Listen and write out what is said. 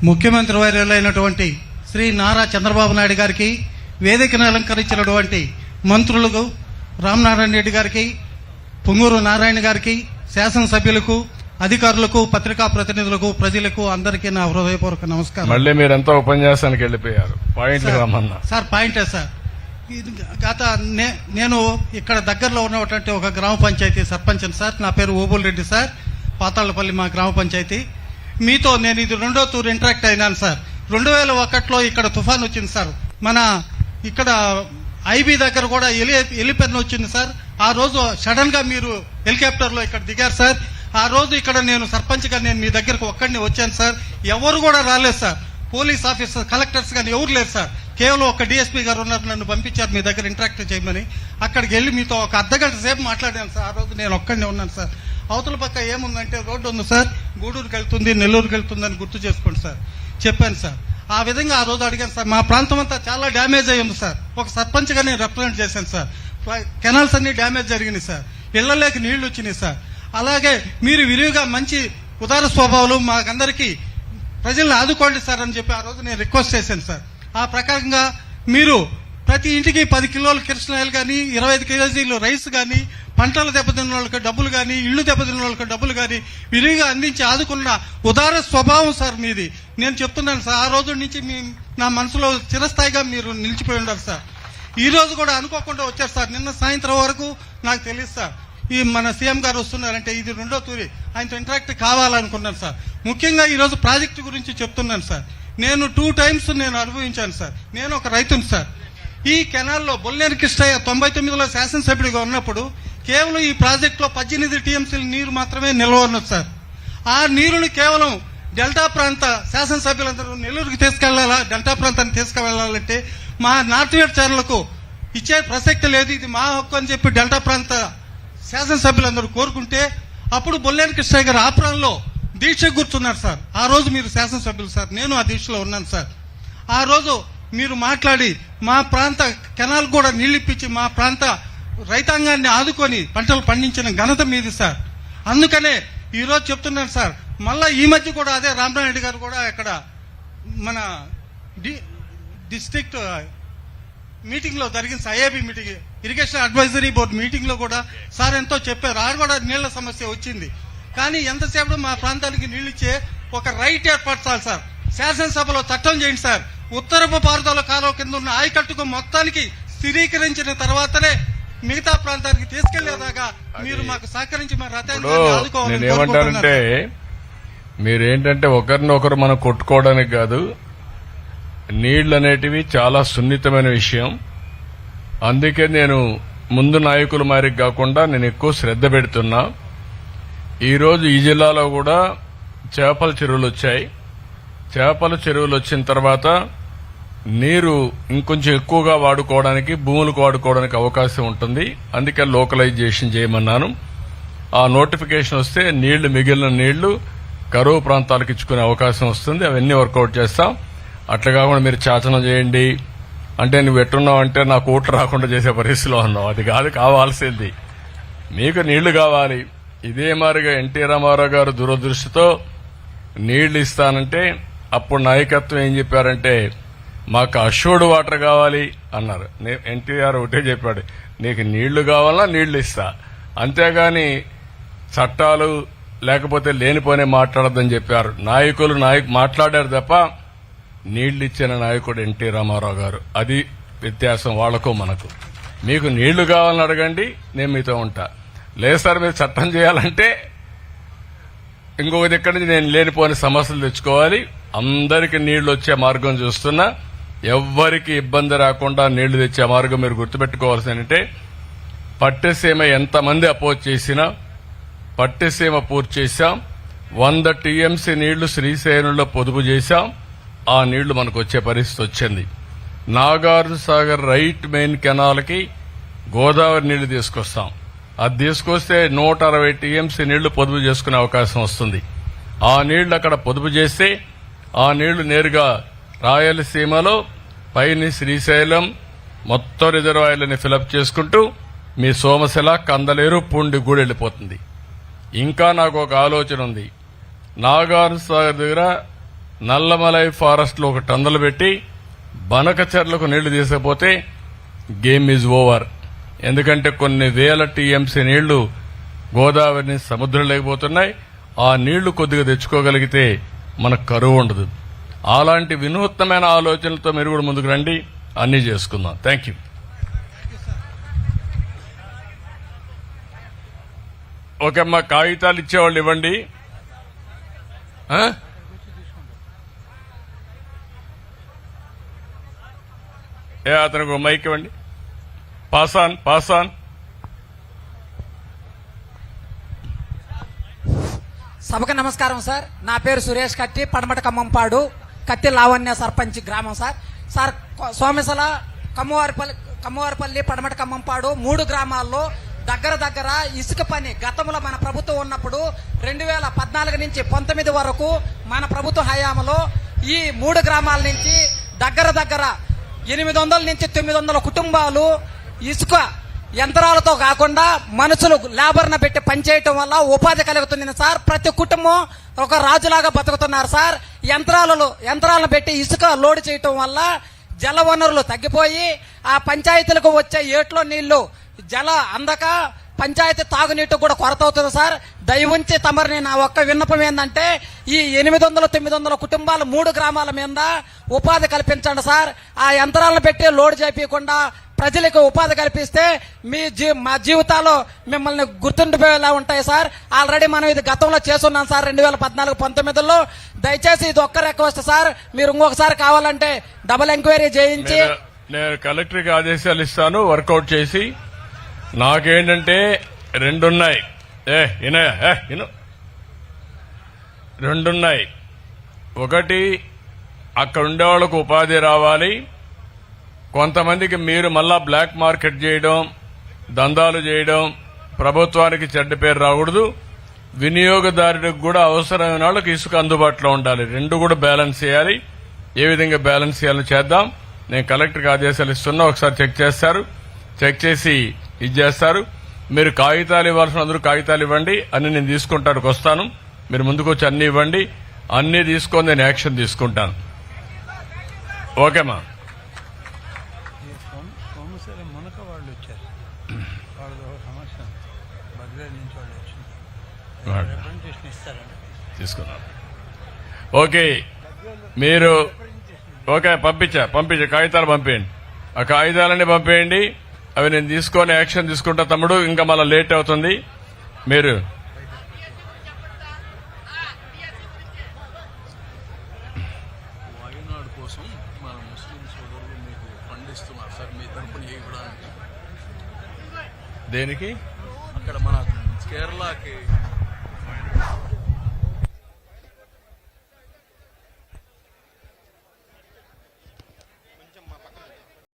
ముఖ్యమంత్రి వర్యులైనటువంటి శ్రీ నారా చంద్రబాబు నాయుడు గారికి, వేదికను అలంకరించినటువంటి మంత్రులకు రామనారాయణ రెడ్డి గారికి, పొంగూరు నారాయణ గారికి, శాసనసభ్యులకు, అధికారులకు, పత్రికా ప్రతినిధులకు, ప్రజలకు అందరికీ నా హృదయపూర్వక నమస్కారం. మళ్ళీ మీరంతా ఉపన్యాసానికి వెళ్ళిపోయారు. పాయింట్ సార్ పాయింటే సార్. నేను ఇక్కడ దగ్గరలో ఉన్నటువంటి ఒక గ్రామ పంచాయతీ సర్పంచ్ సార్. నా పేరు ఓబుల్ రెడ్డి సార్. పాతాళ్లపల్లి మా గ్రామ పంచాయతీ. మీతో నేను ఇది 2వ తూరు ఇంటరాక్ట్ అయినాను సార్. 2001లో ఇక్కడ తుఫాన్ వచ్చింది సార్. మన ఇక్కడ ఐబీ దగ్గర కూడా ఎలిపెన్ వచ్చింది సార్. ఆ రోజు సడన్ గా మీరు హెలికాప్టర్ లో ఇక్కడ దిగారు సార్. ఆ రోజు ఇక్కడ నేను సర్పంచ్ గా నేను మీ దగ్గరకు ఒక్కడిని వచ్చాను సార్. ఎవరు కూడా రాలేదు సార్. పోలీస్ ఆఫీసర్, కలెక్టర్స్ కానీ ఎవరు లేరు సార్. కేవలం ఒక డిఎస్పీ గారు ఉన్నారు, నన్ను పంపించారు మీ దగ్గర ఇంటరాక్ట్ చేయమని. అక్కడికి వెళ్లి మీతో ఒక అర్ధగంట సేపు మాట్లాడాను సార్. ఆ రోజు నేను ఒక్కడినే ఉన్నాను సార్. అవతల పక్క ఏముందంటే రోడ్డు ఉంది సార్, గూడూరుకి వెళ్తుంది, నెల్లూరుకి వెళ్తుందని గుర్తు చేసుకోండి సార్ చెప్పాను సార్. ఆ విధంగా ఆ రోజు అడిగాను సార్. మా ప్రాంతం అంతా చాలా డ్యామేజ్ అయ్యి ఉంది సార్. ఒక సర్పంచ్ గా నేను రిప్రజెంట్ చేశాను సార్. కెనాల్స్ అన్ని డ్యామేజ్ జరిగినాయి సార్. ఇళ్లలోకి నీళ్లు వచ్చినాయి సార్. అలాగే మీరు విరివిగా మంచి ఉదార స్వభావాలు మాకందరికీ ప్రజల్ని ఆదుకోండి సార్ అని చెప్పి ఆ రోజు నేను రిక్వెస్ట్ చేశాను సార్. ఆ ప్రకారంగా మీరు ప్రతి ఇంటికి 10 కిలోల కిరసనాయిలు కానీ, 25 కేజీలు రైస్ కానీ, పంటలు దెబ్బతిన్న వాళ్ళకి డబ్బులు కానీ, ఇళ్లు దెబ్బతిన్న వాళ్ళకి డబ్బులు కానీ విరివిగా అందించి ఆదుకున్న ఉదార స్వభావం సార్ మీది. నేను చెప్తున్నాను సార్. ఆ రోజు నుంచి నా మనసులో చిరస్థాయిగా మీరు నిలిచిపోయి ఉన్నారు సార్. ఈ రోజు కూడా అనుకోకుండా వచ్చారు సార్. నిన్న సాయంత్రం వరకు నాకు తెలియదు సార్. ఈ మన సీఎం గారు వస్తున్నారంటే ఇది 2వ తూరి ఆయనతో ఇంటరాక్ట్ కావాలనుకున్నాను సార్. ముఖ్యంగా ఈ రోజు ప్రాజెక్టు గురించి చెప్తున్నాను సార్. నేను 2 టైమ్స్ నేను అనుభవించాను సార్. నేను ఒక రైతును సార్. ఈ కెనాల్లో బొల్లేరు కృష్ణయ్య 99లో శాసనసభ్యుడిగా ఉన్నప్పుడు కేవలం ఈ ప్రాజెక్టులో 18 టీఎంసీల నీరు మాత్రమే నిల్వ ఉన్నది సార్. ఆ నీరుని కేవలం డెల్టా ప్రాంత శాసనసభ్యులందరూ నెల్లూరుకి తీసుకెళ్లాలా, డెల్టా ప్రాంతాన్ని తీసుకువెళ్లాలంటే మా నార్త్ వెస్ట్ ఛానల్కు ఇచ్చే ప్రసక్తి లేదు, ఇది మా హక్కు అని చెప్పి డెల్టా ప్రాంత శాసనసభ్యులందరూ కోరుకుంటే అప్పుడు బొల్లేరు కృష్ణయ్య గారు ఆప్రాన్లో దీక్ష కూర్చున్నారు సార్. ఆ రోజు మీరు శాసనసభ్యులు సార్. నేను ఆ దీక్షలో ఉన్నాను సార్. ఆ రోజు మీరు మాట్లాడి మా ప్రాంత కెనాల్ కూడా నీళ్లిప్పించి మా ప్రాంత రైతాంగాన్ని ఆదుకొని పంటలు పండించిన ఘనత మీది సార్. అందుకనే ఈ రోజు చెప్తున్నాను సార్. మళ్ళా ఈ మధ్య కూడా అదే రామనారాయణ రెడ్డి గారు కూడా ఇక్కడ మన డిస్ట్రిక్ట్ మీటింగ్ లో జరిగిన IAB meeting, irrigation advisory board meeting లో కూడా సార్ ఎంతో చెప్పారు. ఆడ కూడా నీళ్ల సమస్య వచ్చింది. కానీ ఎంతసేపు మా ప్రాంతానికి నీళ్లు ఇచ్చే ఒక రైట్ ఏర్పరచాలి సార్. శాసనసభలో చట్టం చేయండి సార్. ఉత్తరపు పారుదల కాలువ కింద ఉన్న ఆయకట్టుకు మొత్తానికి స్థిరీకరించిన తర్వాతనే మిగతా ప్రాంతానికి తీసుకెళ్లేదాకా మీరు మాకు సహకరించి మా రథాన్ని ఆదుకోవాలని ఏమంటారంటే, మీరేంటంటే ఒకరినొకరు మనం కొట్టుకోవడానికి కాదు, నీళ్లు అనేటివి చాలా సున్నితమైన విషయం. అందుకే నేను ముందు నాయకుల మారికి కాకుండా నేను ఎక్కువ శ్రద్ధ పెడుతున్నా. ఈరోజు ఈ జిల్లాలో కూడా చేపల చెరువులు వచ్చాయి. చేపల చెరువులు వచ్చిన తర్వాత నీరు ఇంకొంచెం ఎక్కువగా వాడుకోవడానికి, భూములకు వాడుకోవడానికి అవకాశం ఉంటుంది. అందుకే లోకలైజేషన్ చేయమన్నాను. ఆ నోటిఫికేషన్ వస్తే నీళ్లు, మిగిలిన నీళ్లు కరువు ప్రాంతాలకు ఇచ్చుకునే అవకాశం వస్తుంది. అవన్నీ వర్కౌట్ చేస్తాం. అట్లా కాకుండా మీరు చాచనం చేయండి అంటే నువ్వు ఎట్టున్నావు అంటే నాకు ఓట్లు రాకుండా చేసే పరిస్థితిలో ఉన్నావు. అది కాదు కావాల్సింది. మీకు నీళ్లు కావాలి. ఇదే మారిగా ఎన్టీ రామారావు గారు దురదృష్టితో నీళ్లు ఇస్తానంటే అప్పుడు నాయకత్వం ఏం చెప్పారంటే మాకు అష్యూర్డ్ వాటర్ కావాలి అన్నారు. ఎన్టీఆర్ ఒకటే చెప్పాడు, నీకు నీళ్లు కావాలా నీళ్లు ఇస్తా, అంతేగాని చట్టాలు లేకపోతే లేనిపోనే మాట్లాడద్దని చెప్పారు. నాయకులు మాట్లాడారు తప్ప నీళ్లు ఇచ్చిన నాయకుడు ఎన్టీ రామారావు గారు. అది వ్యత్యాసం వాళ్లకు మనకు. మీకు నీళ్లు కావాలని అడగండి, నేను మీతో ఉంటా. లేదు సార్ మీరు చట్టం చేయాలంటే ఇంకొక దగ్గర నుంచి నేను లేనిపోని సమస్యలు తెచ్చుకోవాలి. అందరికీ నీళ్లు వచ్చే మార్గం చూస్తున్నా. ఎవ్వరికి ఇబ్బంది రాకుండా నీళ్లు తెచ్చే మార్గం మీరు గుర్తుపెట్టుకోవాల్సిందంటే, పట్టిసీమ ఎంతమంది అపోజ్ చేసినా పట్టిసీమ పూర్తి చేశాం. 100 టీఎంసీ నీళ్లు శ్రీశైలంలో పొదుపు చేశాం. ఆ నీళ్లు మనకు వచ్చే పరిస్థితి వచ్చింది. నాగార్జున సాగర్ రైట్ మెయిన్ కెనాల్కి గోదావరి నీళ్లు తీసుకొస్తాం. అది తీసుకొస్తే 160 టీఎంసీ నీళ్లు పొదుపు చేసుకునే అవకాశం వస్తుంది. ఆ నీళ్లు అక్కడ పొదుపు చేస్తే ఆ నీళ్లు నేరుగా రాయలసీమలో పైని శ్రీశైలం మొత్తం రిజర్వాయర్లని ఫిలప్ చేసుకుంటూ మీ సోమశిల, కందలేరు, పూండి కూడా వెళ్ళిపోతుంది. ఇంకా నాకు ఒక ఆలోచన ఉంది. నాగార్జున సాగర్ దగ్గర నల్లమలై ఫారెస్ట్ లో ఒక టందలు పెట్టి బనక చెర్లకు నీళ్లు తీసుకపోతే గేమ్ ఈజ్ ఓవర్. ఎందుకంటే కొన్ని వేల టీఎంసీ నీళ్లు గోదావరిని సముద్రం లేకపోతున్నాయి. ఆ నీళ్లు కొద్దిగా తెచ్చుకోగలిగితే మనకు కరువు ఉండదు. అలాంటి వినూత్నమైన ఆలోచనలతో మీరు కూడా ముందుకు రండి, అన్నీ చేసుకుందాం. Thank you. ఓకే అమ్మా, కాగితాలు ఇచ్చేవాళ్ళు ఇవ్వండి. అతనికి ఒక మైక్ ఇవ్వండి. Pass on. సభకు నమస్కారం సార్. నా పేరు సురేష్ కత్తి, పడమట ఖమ్మంపాడు, కత్తి లావణ్య సర్పంచ్ గ్రామం సార్. సార్ సోమేసల, కమ్మవారిపల్లి, పడమట ఖమ్మంపాడు 3 గ్రామాల్లో దగ్గర ఇసుక పని గతంలో మన ప్రభుత్వం ఉన్నప్పుడు 2014 నుంచి 19 వరకు మన ప్రభుత్వ హయాంలో ఈ 3 గ్రామాల నుంచి దగ్గర 800 నుంచి 900 కుటుంబాలు ఇసుక యంత్రాలతో కాకుండా మనుషులు లేబర్ను పెట్టి పనిచేయటం వల్ల ఉపాధి కలుగుతుంది సార్. ప్రతి కుటుంబం ఒక రాజులాగా బతుకుతున్నారు సార్. యంత్రాలను పెట్టి ఇసుక లోడ్ చేయటం వల్ల జల వనరులు తగ్గిపోయి ఆ పంచాయతీలకు వచ్చే ఏట్లో నీళ్లు అందక పంచాయతీ తాగునీటి కూడా కొరత అవుతుంది సార్. దయవుంచి తమరిని నా ఒక్క విన్నపం ఏంటంటే ఈ 800-900 కుటుంబాలు 3 గ్రామాల మీద ఉపాధి కల్పించండి సార్. ఆ యంత్రాలను పెట్టి లోడ్ చేయకుండా ప్రజలకు ఉపాధి కల్పిస్తే మా జీవితాలు మిమ్మల్ని గుర్తుండిపోయేలా ఉంటాయి సార్. ఆల్రెడీ మనం ఇది గతంలో చేస్తున్నాం సార్ 2014-19లో. దయచేసి ఇది ఒక్క రిక్వెస్ట్ సార్, మీరు ఇంకొకసారి కావాలంటే డబుల్ ఎంక్వైరీ చేయించి నేను కలెక్టర్కి ఆదేశాలు ఇస్తాను, వర్కౌట్ చేసి. నాకేంటంటే 2 ఉన్నాయి. రెండున్నాయి. ఒకటి, అక్కడ ఉండేవాళ్లకు ఉపాధి రావాలి. కొంతమందికి మీరు మళ్ళా బ్లాక్ మార్కెట్ చేయడం, దందాలు చేయడం, ప్రభుత్వానికి చెడ్డ పేరు రాకూడదు. వినియోగదారుడికి కూడా అవసరమైన వాళ్ళకి ఇసుక అందుబాటులో ఉండాలి. 2 కూడా బ్యాలెన్స్ చేయాలి. ఏ విధంగా బ్యాలెన్స్ చేయాలో చేద్దాం. నేను కలెక్టర్కి ఆదేశాలు ఇస్తున్నా, ఒకసారి చెక్ చేస్తారు. చెక్ చేసి ఇది చేస్తారు. మీరు కాగితాలు ఇవ్వాల్సిన అందరూ కాగితాలు ఇవ్వండి, అన్ని నేను తీసుకుంటానికి వస్తాను. మీరు ముందుకు వచ్చి అన్ని ఇవ్వండి, అన్ని తీసుకొని నేను యాక్షన్ తీసుకుంటాను. ఓకేమా? తీసుకున్నాను. ఓకే, మీరు ఓకే పంపించా కాగితాలు పంపేయండి. ఆ కాగితాలన్నీ పంపేయండి, అవి నేను తీసుకొని యాక్షన్ తీసుకుంటా తమ్ముడు. ఇంకా మళ్ళీ లేట్ అవుతుంది. మీరు వాయునాడు కోసం మన ముస్లిం సోదరులు మీకు ఫండ్ ఇస్తున్నారు సార్, మీ తరపున ఇవ్వడానికి. దేనికి? అక్కడ మన కేరళకి